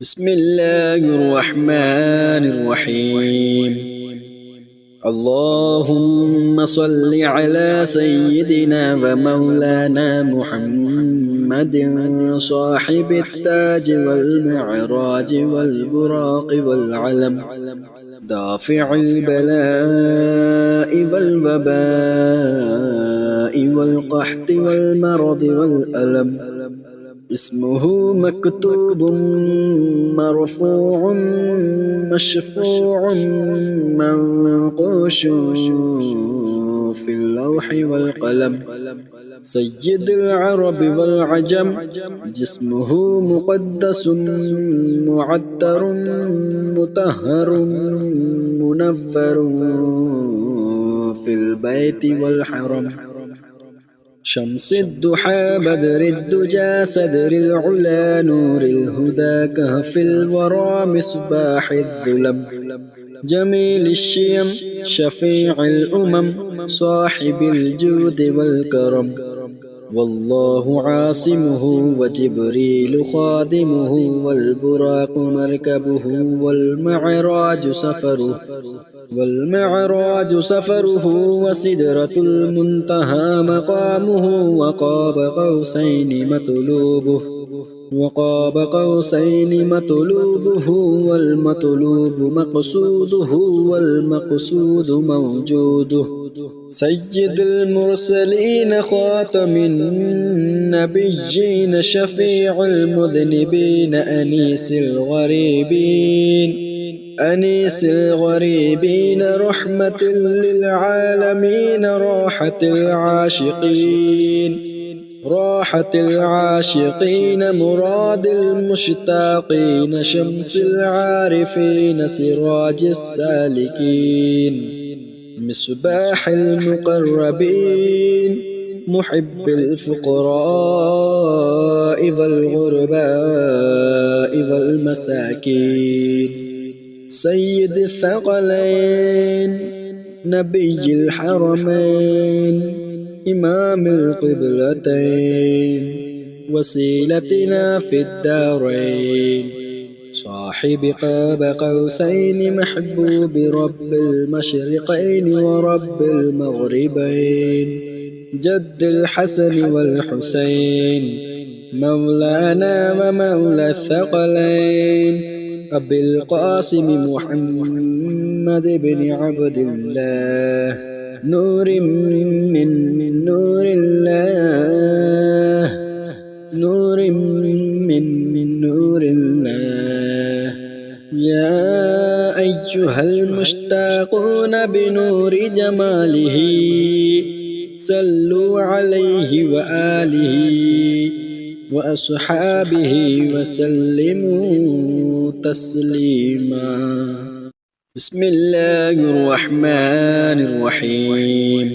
بسم الله الرحمن الرحيم. اللهم صل على سيدنا ومولانا محمد صاحب التاج والمعراج والبراق والعلم، دافع البلاء والوباء والقحط والمرض والألم. اسمه مكتوب مرفوع مشفوع منقوش في اللوح والقلم. سيد العرب والعجم، جسمه مقدس معطر مطهر منفر في البيت والحرم. شمس الضحى بدر الدجى صدر العلا نور الهدى كهف الورى مصباح الظلم. جميل الشيم شفيع الأمم صاحب الجود والكرم. والله عاصمه وجبريل خادمه والبراق مركبه والمعراج سفره وسدرة المنتهى مقامه وقاب قوسين مطلوبه والمطلوب مقصوده والمقصود موجوده. سيد المرسلين خاتم النبيين شفيع المذنبين أنيس الغريبين رحمة للعالمين راحة العاشقين مراد المشتاقين شمس العارفين سراج السالكين مصباح المقربين محب الفقراء والغرباء والمساكين. سيد الثقلين نبي الحرمين إمام القبلتين وسيلتنا في الدارين. صاحب قاب قوسين محبوب رب المشرقين ورب المغربين. جد الحسن والحسين مولانا ومولى الثقلين. أبي القاسم محمد بن عبد الله نور من نور الله يا أيها المشتاقون بنور جماله صلوا عليه وآله وأصحابه وسلموا تسليما. بسم الله الرحمن الرحيم.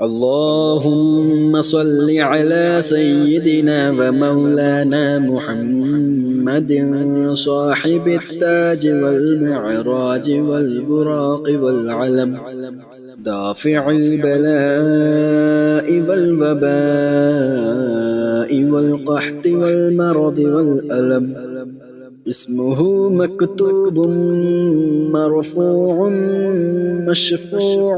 اللهم صل على سيدنا ومولانا محمد صاحب التاج والمعراج والبراق والعلم، دافع البلاء والوباء والقحط والمرض والألم. اسمه مكتوب مرفوع مشفوع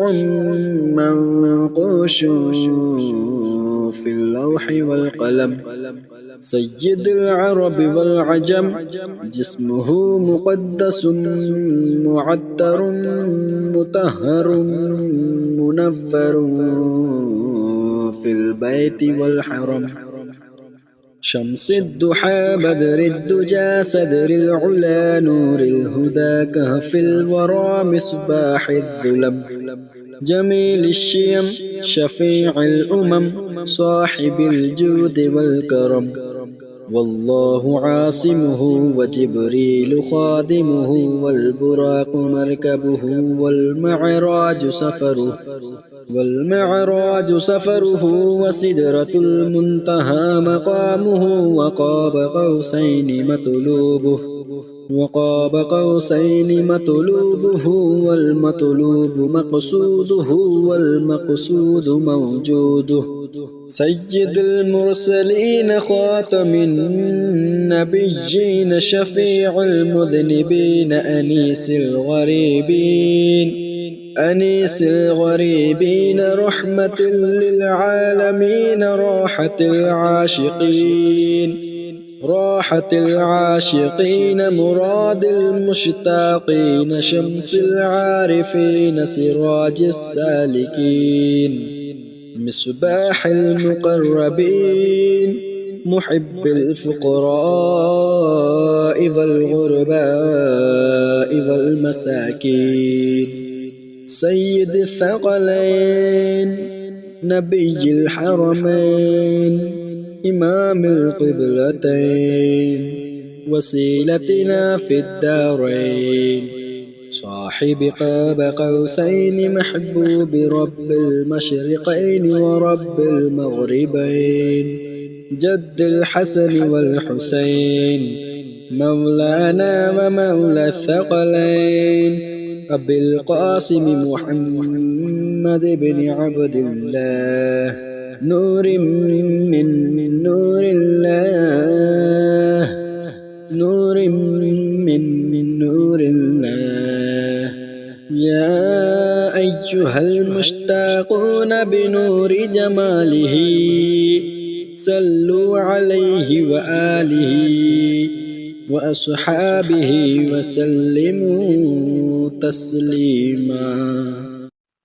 منقوش في اللوح والقلم. سيد العرب والعجم، جسمه مقدس معطر مطهر منفر في البيت والحرم. شمس الضحى بدر الدجى صدر العلا نور الهدى كهف الورى مصباح الظلم. جميل الشيم شفيع الأمم صاحب الجود والكرم. والله عاصمه وجبريل خادمه والبراق مركبه والمعراج سفره وسدرة المنتهى مقامه وقاب قوسين مطلوبه والمطلوب مقصوده والمقصود موجوده. سيد المرسلين خاتم النبيين شفيع المذنبين أنيس الغريبين رحمة للعالمين راحة العاشقين مراد المشتاقين شمس العارفين سراج السالكين مصباح المقربين محب الفقراء والغرباء والمساكين سيد الثقلين نبي الحرمين إمام القبلتين وسيلتنا في الدارين صاحب قاب قوسين محبوب رب المشرقين ورب المغربين جد الحسن والحسين مولانا ومولى الثقلين أبي القاسم محمد بن عبد الله نور من نور الله نور الله يا أيها المشتاقون بنور جماله صلوا عليه وآله وأصحابه وسلموا تسليما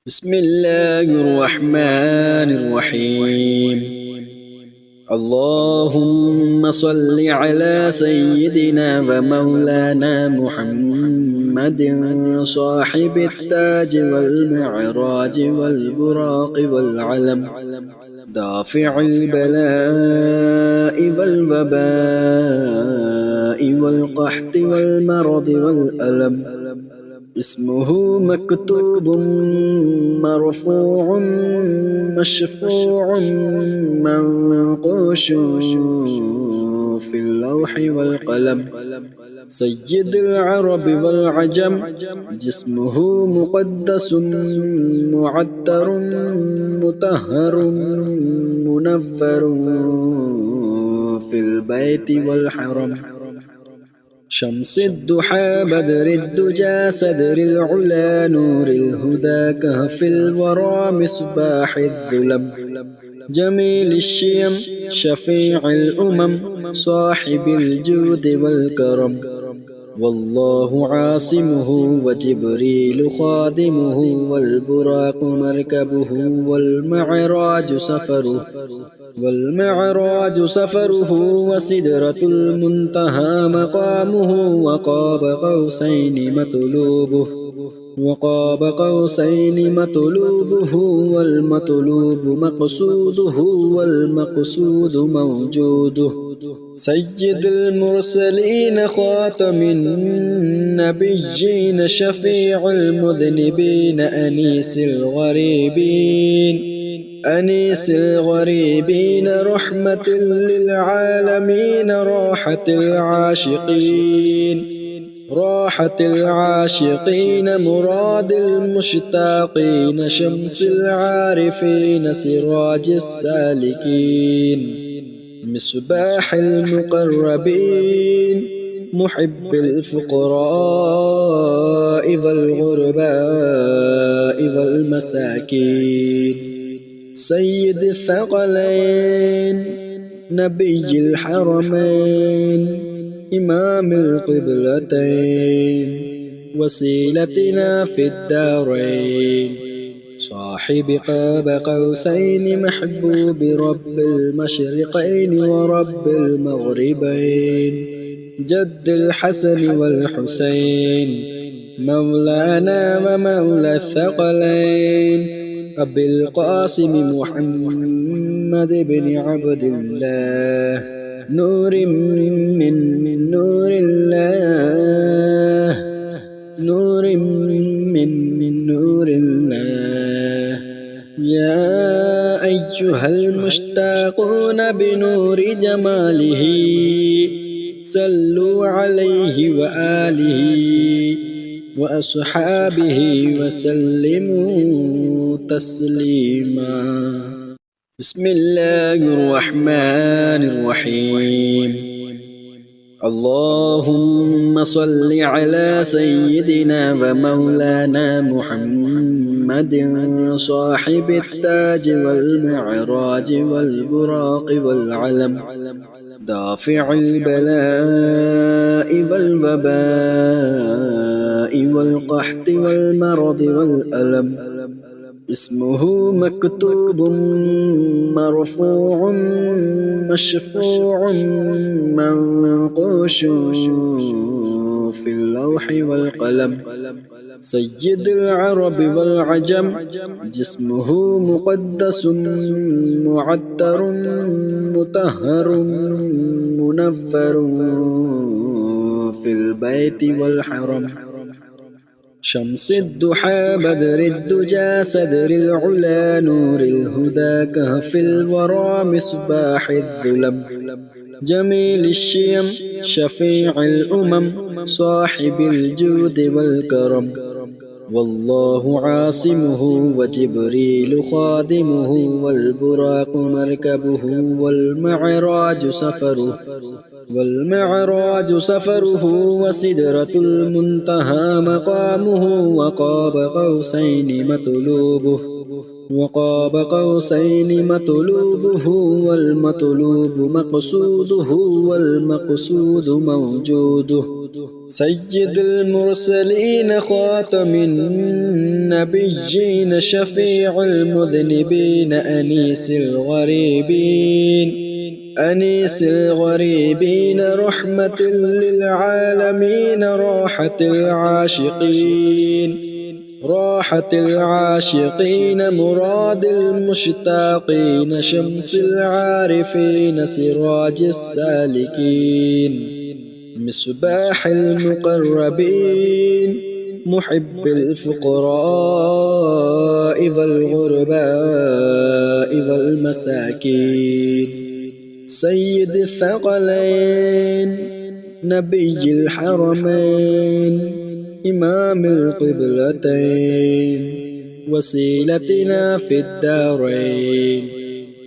بسم الله الرحمن الرحيم اللهم صل على سيدنا ومولانا محمد صاحب التاج والمعراج والبراق والعلم دافع البلاء والوباء والقحط والمرض والألم اسمه مكتوب مرفوع مشفوع منقوش في اللوح والقلم سيد العرب والعجم جسمه مقدس معطر مطهر منفر في البيت والحرم شمس الضحى بدر الدجى صدر العلا نور الهدى كهف الورى مصباح الظلم جميل الشيم شفيع الأمم صاحب الجود والكرم والله عاصمه وجبريل خادمه والبراق مركبه والمعراج سفره وسدرة المنتهى مقامه وقاب قوسين مطلوبه والمطلوب مقصوده والمقصود موجوده سيد المرسلين خاتم النبيين شفيع المذنبين أنيس الغريبين رحمة للعالمين راحة العاشقين مراد المشتاقين شمس العارفين سراج السالكين مصباح المقربين محب الفقراء والغرباء والمساكين سيد الثقلين نبي الحرمين إمام القبلتين وسيلتنا في الدارين صاحب قاب قوسين محبوب رب المشرقين ورب المغربين جد الحسن والحسين مولانا ومولى الثقلين أبي القاسم محمد بن عبد الله نور من نور الله نور الله يا أيها المشتاقون بنور جماله صلوا عليه وآله وأصحابه وسلموا تسليما بسم الله الرحمن الرحيم اللهم صل على سيدنا ومولانا محمد صاحب التاج والمعراج والبراق والعلم دافع البلاء والوباء والقحط والمرض والألم اسمه مكتوب مرفوع مشفوع منقوش في اللوح والقلم سيد العرب والعجم جسمه مقدس معطر مطهر منفر في البيت والحرم شمس الضحى بدر الدجى صدر العلا نور الهدى كهف الورى مصباح الظلم جميل الشيم شفيع الأمم صاحب الجود والكرم والله عاصمه وجبريل خادمه والبراق مركبه والمعراج سفره وسدرة المنتهى مقامه وقاب قوسين مطلوبه والمطلوب مقصوده والمقصود موجوده سيد المرسلين خاتم النبيين شفيع المذنبين أنيس الغريبين رحمة للعالمين راحة العاشقين مراد المشتاقين شمس العارفين سراج السالكين مصباح المقربين محب الفقراء والغرباء والمساكين سيد الثقلين نبي الحرمين إمام القبلتين وسيلتنا في الدارين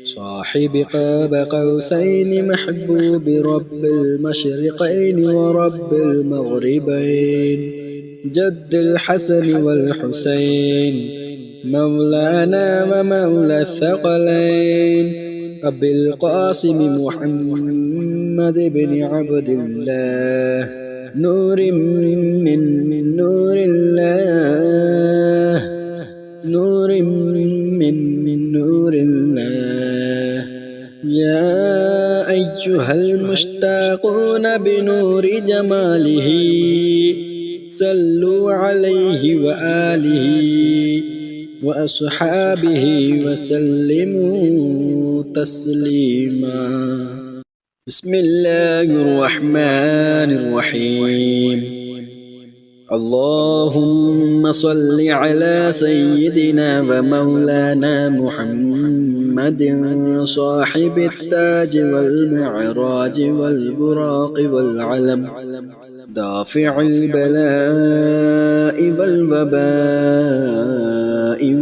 صاحب قاب قوسين محبوب رب المشرقين ورب المغربين جد الحسن والحسين مولانا ومولى الثقلين أبي القاسم محمد بن عبد الله نور من نور الله يا أيها المشتاقون بنور جماله صلوا عليه وآله وأصحابه وسلموا تسليما بسم الله الرحمن الرحيم اللهم صل على سيدنا ومولانا محمد صاحب التاج والمعراج والبراق والعلم دافع البلاء والوباء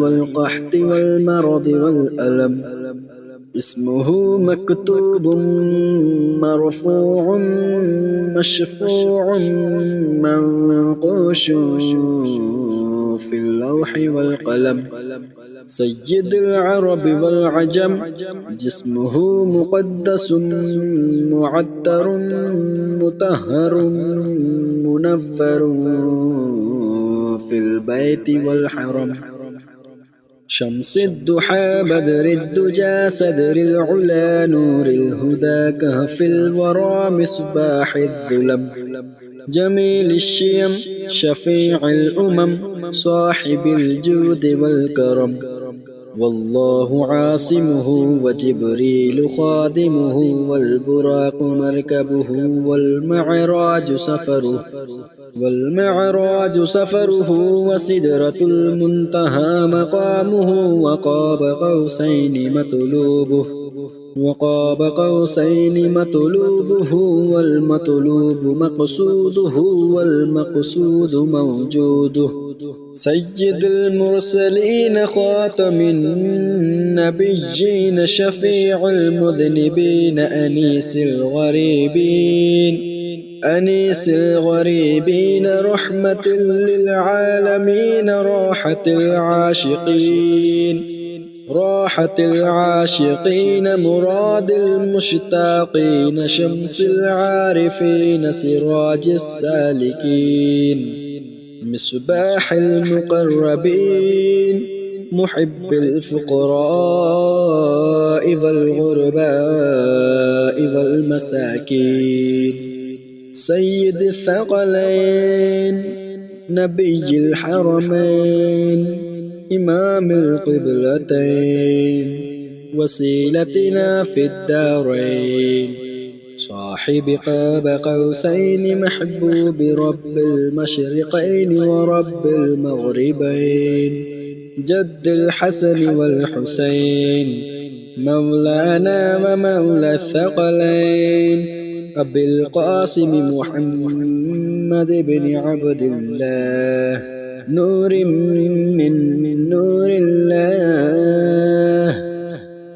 والقحط والمرض والألم اسمه مكتوب مرفوع مشفوع منقوش في اللوح والقلم سيد العرب والعجم جسمه مقدس معطر مطهر منفر في البيت والحرم شمس الضحى بدر الدجى صدر العلا نور الهدى كهف الورى مصباح الظلم جميل الشيم شفيع الأمم صاحب الجود والكرم والله عاصمه وجبريل خادمه والبراق مركبه والمعراج سفره وسدرة المنتهى مقامه وقاب قوسين مطلوبه والمطلوب مقصوده والمقصود موجوده سيد المرسلين خاتم النبيين شفيع المذنبين أنيس الغريبين أنيس الغريبين رحمة للعالمين راحة العاشقين مراد المشتاقين شمس العارفين سراج السالكين مصباح المقربين محب الفقراء والغرباء والمساكين سيد الثقلين نبي الحرمين إمام القبلتين وسيلتنا في الدارين صاحب قاب قوسين محبوب رب المشرقين ورب المغربين جد الحسن والحسين مولانا ومولى الثقلين أبي القاسم محمد بن عبد الله نور من نور الله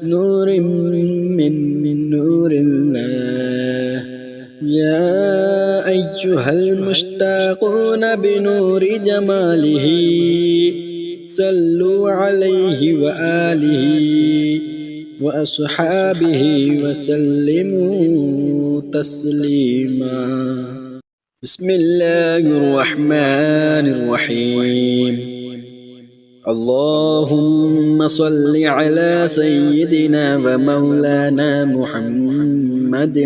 نور من نور الله يا أيها المشتاقون بنور جماله صلوا عليه وآله وأصحابه وسلموا تسليما بسم الله الرحمن الرحيم اللهم صل على سيدنا ومولانا محمد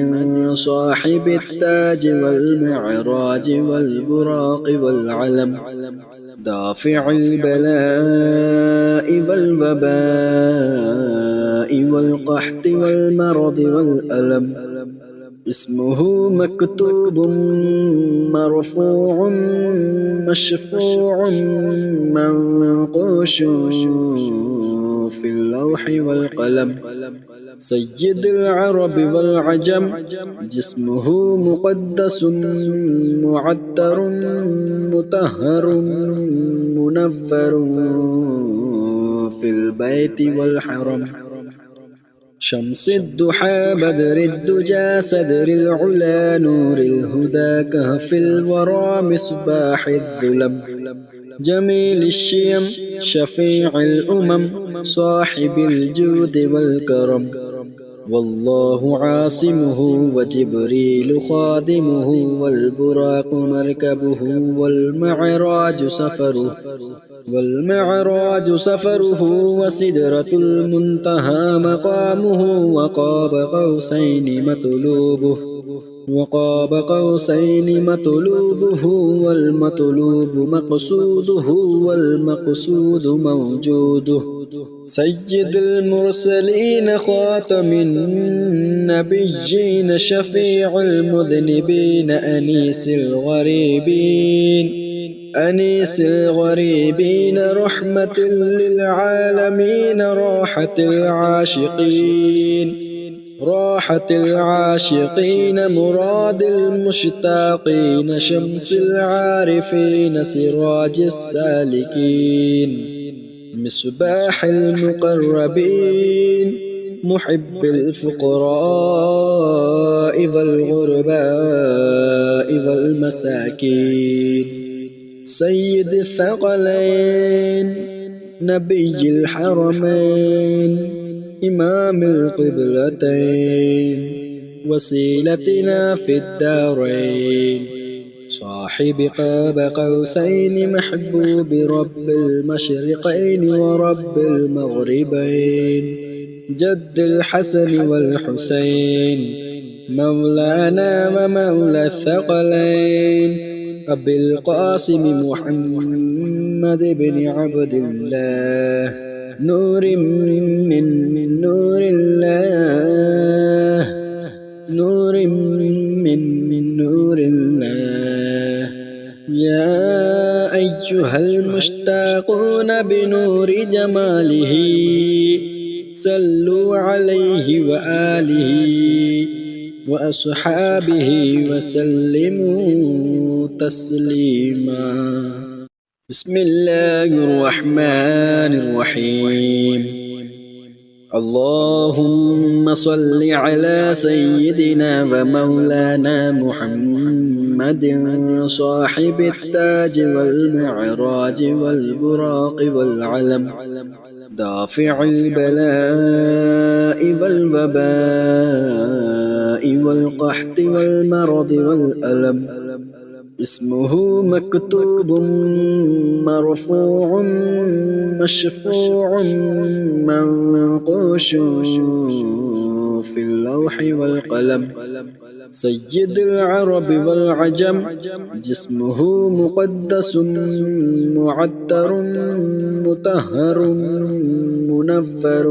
صاحب التاج والمعراج والبراق والعلم دافع البلاء والوباء والقحط والمرض والألم اسمه مكتوب مرفوع مشفوع منقوش في اللوح والقلم سيد العرب والعجم جسمه مقدس معطر مطهر منفر في البيت والحرم شمس الضحى بدر الدجى صدر العلا نور الهدى كهف الورى مصباح الظلم جميل الشيم شفيع الأمم صاحب الجود والكرم والله عاصمه وجبريل خادمه والبراق مركبه والمعراج سفره وسدرة المنتهى مقامه وقاب قوسين مطلوبه والمطلوب مقصوده والمقصود موجوده سيد المرسلين خاتم النبيين شفيع المذنبين أنيس الغريبين رحمة للعالمين راحة العاشقين مراد المشتاقين شمس العارفين سراج السالكين مصباح المقربين محب الفقراء والغرباء والمساكين سيد الثقلين نبي الحرمين إمام القبلتين وسيلتنا في الدارين صاحب قاب قوسين محبوب رب المشرقين ورب المغربين جد الحسن والحسين مولانا ومولى الثقلين أبي القاسم محمد بن عبد الله نور من نور الله نور من نور الله يا أيها المشتاقون بنور جماله صلوا عليه وآله وأصحابه وسلموا تسليما بسم الله الرحمن الرحيم اللهم صل على سيدنا ومولانا محمد محمد صاحب التاج والمعراج والبراق والعلم دافع البلاء والوباء والقحط والمرض والألم اسمه مكتوب مرفوع مشفوع منقوش في اللوح والقلم سيد العرب والعجم جسمه مقدس معطر مطهر منفر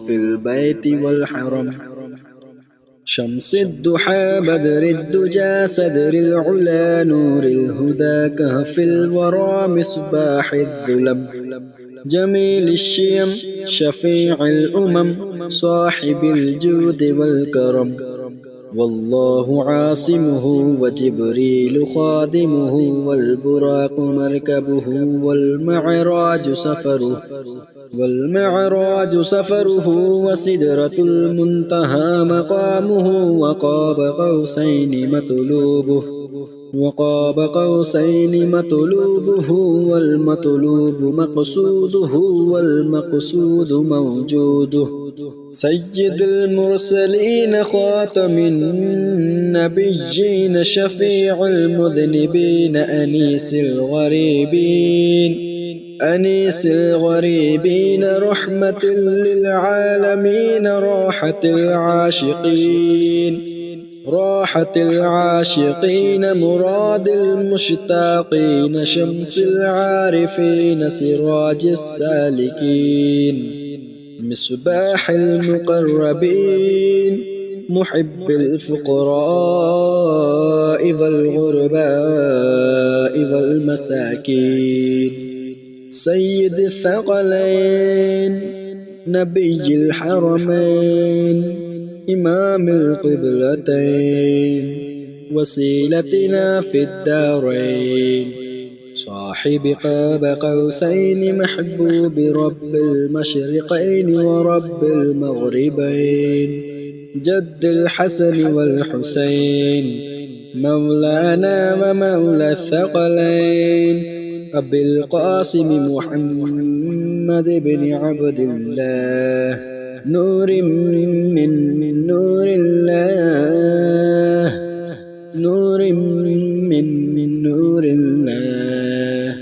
في البيت والحرم شمس الضحى بدر الدجى صدر العلا نور الهدى كهف الورى مصباح الظلم جميل الشيم شفيع الأمم صاحب الجود والكرم والله عاصمه وجبريل خادمه والبراق مركبه والمعراج سفره وسدرة المنتهى مقامه وقاب قوسين مطلوبه والمطلوب مقصوده والمقصود موجوده سيد المرسلين خاتم النبيين شفيع المذنبين أنيس الغريبين رحمة للعالمين راحة العاشقين مراد المشتاقين شمس العارفين سراج السالكين مصباح المقربين محب الفقراء والغرباء والمساكين سيد الثقلين نبي الحرمين إمام القبلتين وسيلتنا في الدارين صاحب قاب قوسين محبوب رب المشرقين ورب المغربين جد الحسن والحسين مولانا ومولى الثقلين أبي القاسم محمد بن عبد الله نور من نور الله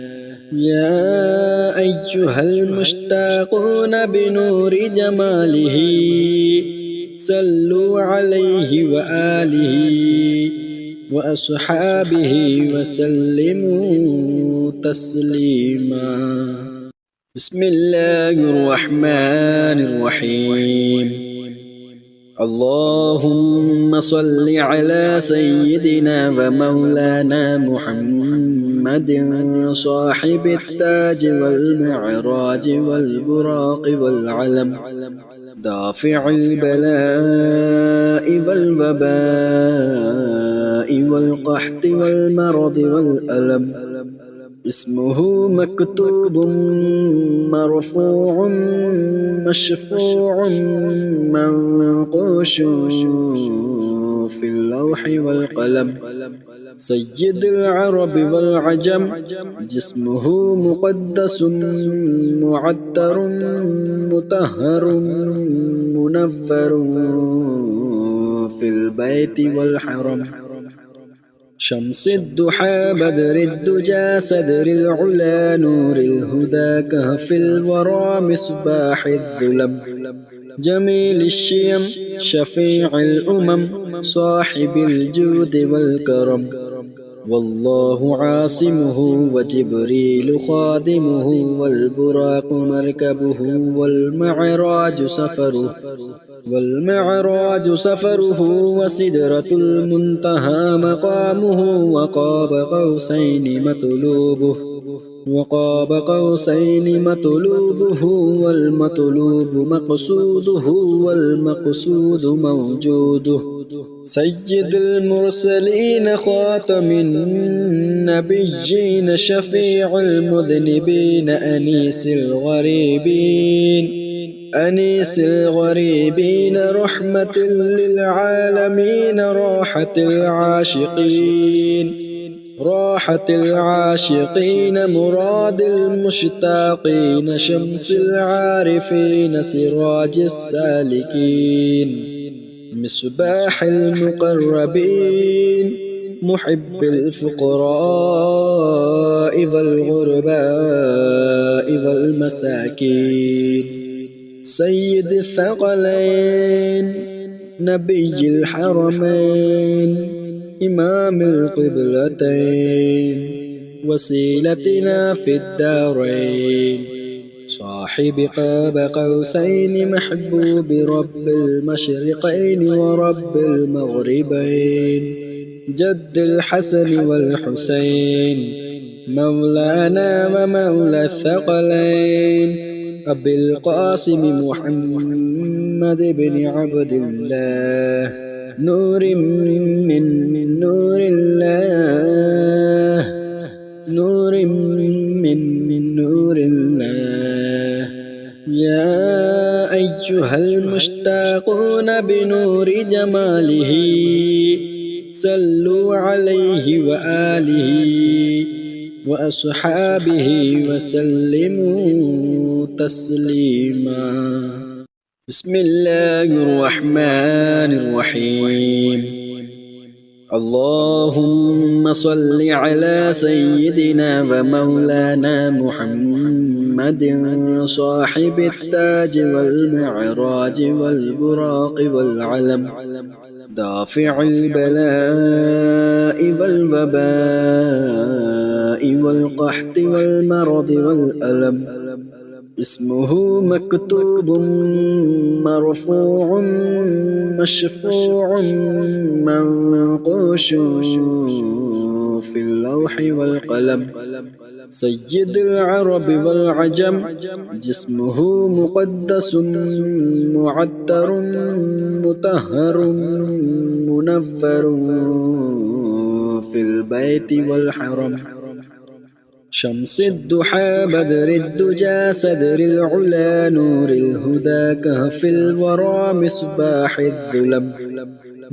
يا أيها المشتاقون بنور جماله صلوا عليه وآله وأصحابه وسلموا تسليما بسم الله الرحمن الرحيم اللهم صل على سيدنا ومولانا محمد صاحب التاج والمعراج والبراق والعلم دافع البلاء والوباء والقحط والمرض والألم اسمه مكتوب مرفوع مشفوع منقوش في اللوح والقلم سيد العرب والعجم جسمه مقدس معطر مطهر منفر في البيت والحرم شمس الضحى بدر الدجى صدر العلا نور الهدى كهف الورى مصباح الظلم جميل الشيم شفيع الأمم صاحب الجود والكرم والله عاصمه وجبريل خادمه والبراق مركبه والمعراج سفره وسدرة المنتهى مقامه وقاب قوسين مطلوبه والمطلوب مقصوده والمقصود موجوده سيد المرسلين خاتم النبيين شفيع المذنبين أنيس الغريبين أنيس الغريبين رحمة للعالمين راحة العاشقين راحة العاشقين مراد المشتاقين شمس العارفين سراج السالكين مصباح المقربين محب الفقراء والغرباء والمساكين سيد الثقلين نبي الحرمين إمام القبلتين وسيلتنا في الدارين صاحب قاب قوسين محبوب رب المشرقين ورب المغربين جد الحسن والحسين مولانا ومولى الثقلين أبي القاسم محمد بن عبد الله نور من نور الله نور من نور الله يا أيها المشتاقون بنور جماله صلوا عليه وآله وأصحابه وسلموا تسليما بسم الله الرحمن الرحيم اللهم صل على سيدنا ومولانا محمد صاحب التاج والمعراج والبراق والعلم دافع البلاء والوباء والقحط والمرض والألم اسمه مكتوب مرفوع مشفوع منقوش في اللوح والقلم سيد العرب والعجم جسمه مقدس معطر مطهر منفر في البيت والحرم شمس الضحى بدر الدجى صدر العلا نور الهدى كهف الورى مصباح الظلم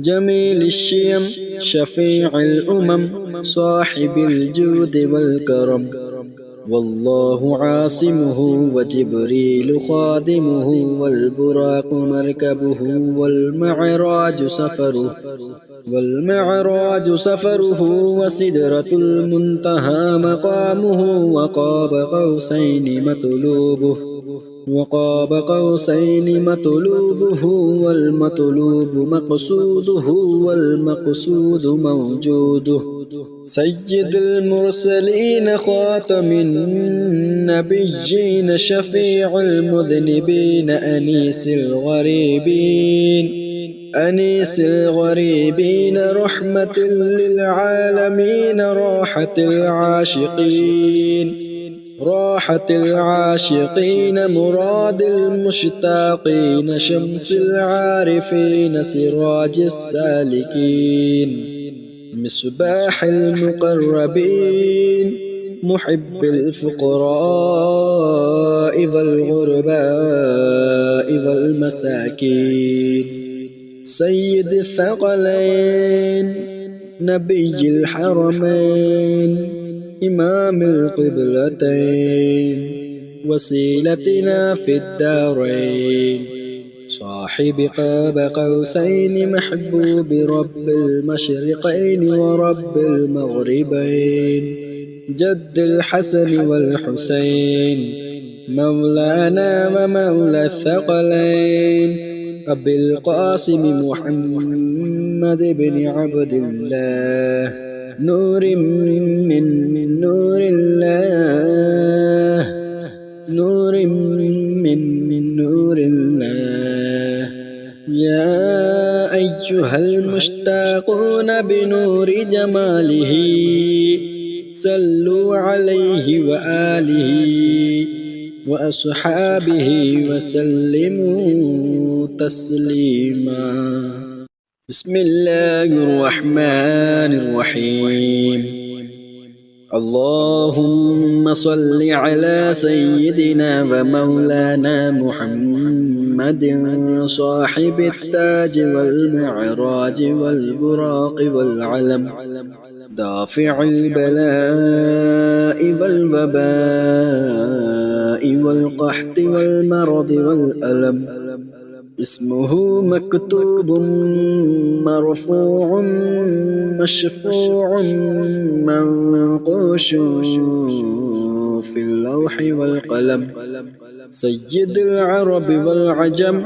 جميل الشيم شفيع الأمم صاحب الجود والكرم والله عاصمه وجبريل خادمه والبراق مركبه والمعراج سفره وسدرة المنتهى مقامه وقاب قوسين مطلوبه والمطلوب مقصوده والمقصود موجوده سيد المرسلين خاتم النبيين شفيع المذنبين أنيس الغريبين رحمة للعالمين راحة العاشقين مراد المشتاقين شمس العارفين سراج السالكين مصباح المقربين محب الفقراء والغرباء والمساكين سيد الثقلين نبي الحرمين إمام القبلتين وسيلتنا في الدارين صاحب قاب قوسين محبوب رب المشرقين ورب المغربين جد الحسن والحسين مولانا ومولى الثقلين أبي القاسم محمد بن عبد الله نور من نور الله نور من نور الله يا أيها المشتاقون بنور جماله صلوا عليه وآله وأصحابه وسلموا تسليما بسم الله الرحمن الرحيم اللهم صل على سيدنا ومولانا محمد صاحب التاج والمعراج والبراق والعلم دافع البلاء والوباء والقحط والمرض والألم اسمه مكتوب مرفوع مشفوع منقوش في اللوح والقلم سيد العرب والعجم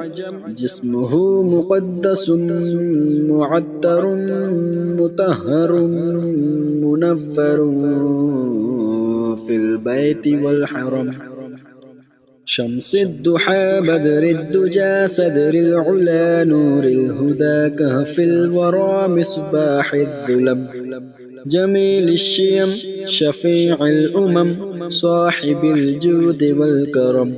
جسمه مقدس معطر مطهر منفر في البيت والحرم شمس الضحى بدر الدجى صدر العلا نور الهدى كهف الورى مصباح الظلم جميل الشيم شفيع الأمم صاحب الجود والكرم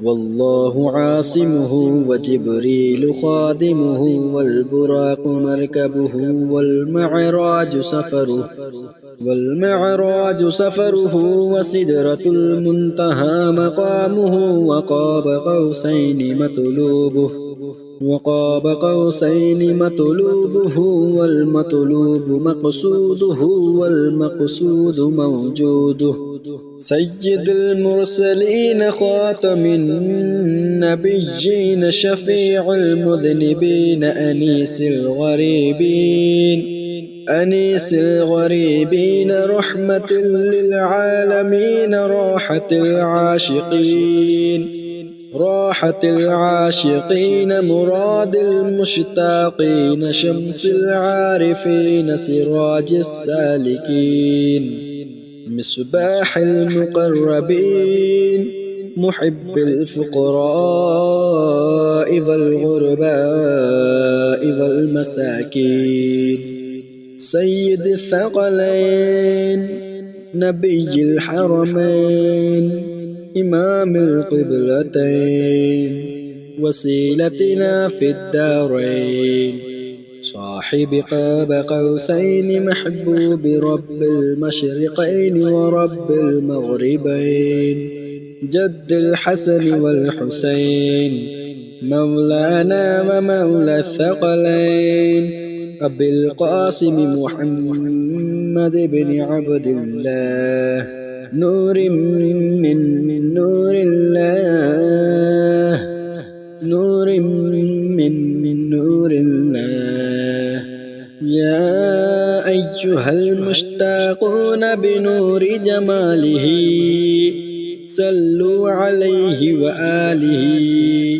والله عاصمه وجبريل خادمه والبراق مركبه والمعراج سفره وسدرة المنتهى مقامه وقاب قوسين مطلوبه والمطلوب مقصوده والمقصود موجوده سيد المرسلين خاتم النبيين شفيع المذنبين أنيس الغريبين رحمة للعالمين راحة العاشقين مراد المشتاقين شمس العارفين سراج السالكين مصباح المقربين محب الفقراء والغرباء والمساكين سيد الثقلين نبي الحرمين إمام القبلتين وسيلتنا في الدارين صاحب قاب قوسين محبوب رب المشرقين ورب المغربين جد الحسن والحسين مولانا ومولى الثقلين أبي القاسم محمد بن عبد الله نور من نور الله يا أيها المشتاقون بنور جماله صلوا عليه وآله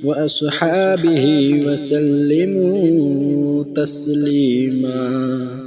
وأصحابه وسلموا تسليما.